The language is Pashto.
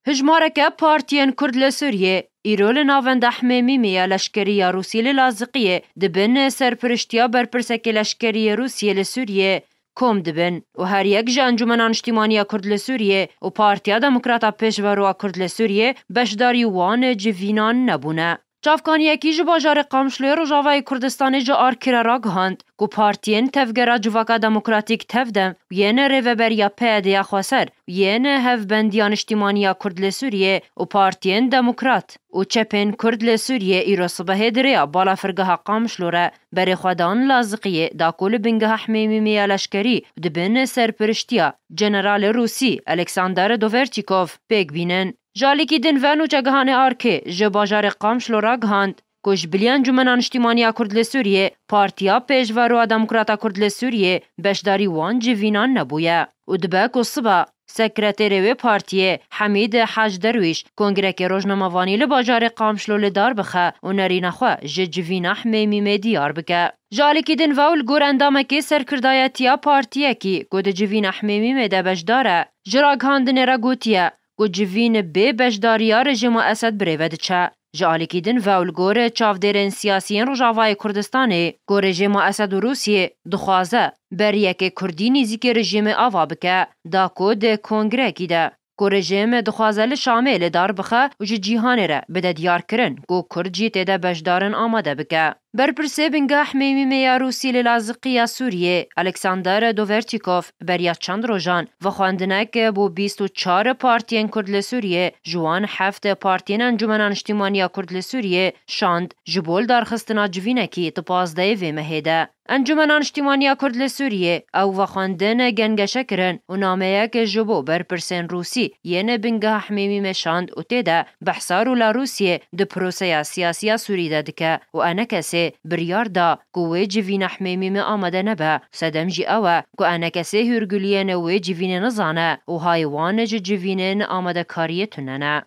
هجمارك پارتین کرد لسوریه ایرول ناوند حمیمیه لشکری روسی لازقیه دبن سرپرشتیا برپرسک لشکری روسی لسوریه کم دبن و هر یک جا انجمن اجتماعی کرد لسوریه و پارتیا دموکراتا پیشورو کرد لسوریه بشداری وان جوینان نبونه. چافکانی یکی جو باجار قامشلوی روژاوای کردستان جا آرکیره را گهاند گو پارتین تفگره جواکا دموکراتیک تفدم و یه ریوبریا پیده خواسر و یه هفبندیان اجتماعی کرد لسوریه و پارتین دموکرات و چپین کرد لسوریه ایرو صبح دریا بالا فرگه قامشلوره بری خودان لازقیه دا کل بنگه حمیمیه لشکری و دبن سرپرشتیا جنرال روسی الکساندر دوورچیکوف پیگ بینن. جالیکی دن ونو جگهان آرکه جه باجار قامشلو را گهاند کش بلیان جمنان اجتماعی کرد لسوریه پارتیا پیشورو دموکراتا کرد لسوریه بشداری وان جوینان نبویه و دبک و صبح سکرتری پارتیه حمید حاج درویش کنگرک روزنامه‌وانی لباجار قامشلو لدار بخه و نرین خو جوینا حمیمی دیار بکه. جالیکی دن وول گور اندامکی سرکردایتیا پارتیه کی گود جوینا حمیمی ده بشداره جراغ هاندن را گوتیه گو جوین بی بشداریا رژیم اسد بریود چه. جالیکی دن وول گور چاودرین سیاسیین روژاوای کردستانه گو رژیم اسد و روسیه دخوازه بر یک کردی نزیک رژیم آوا بکه دا کود کنگره کی ده. گو رژیم دخوازه لشامل دار بخه و جیهان را بده دیار کرن گو کرد جیت ده بشدارن آماده بکه. برپرسه بنگه حمیمی روسی لازقی سوریه الکساندر دوورچیکوف بریا چند روزان و خواندنک بو 24 پارتین کرد لسوریه جوان 7 پارتین انجمن اجتماعی کرد لسوریه شاند جبول درخستنا جوینکی تپازده و مهده. انجمن اجتماعی کرد لسوریه او و خواندن گنگشه کرن و نامه یک جبو برپرسن روسی یه بنگه حمیمی شاند و تیده بحثارو لروسیه ده پروسه سیاسی سوریه دکه و انکسه بریار دا گوه جوین حمیمی آمده نبه سدم جی اوه گو انکسه هرگولین و جوین نزانه و هایوان جوینین آمده کاریه تننه.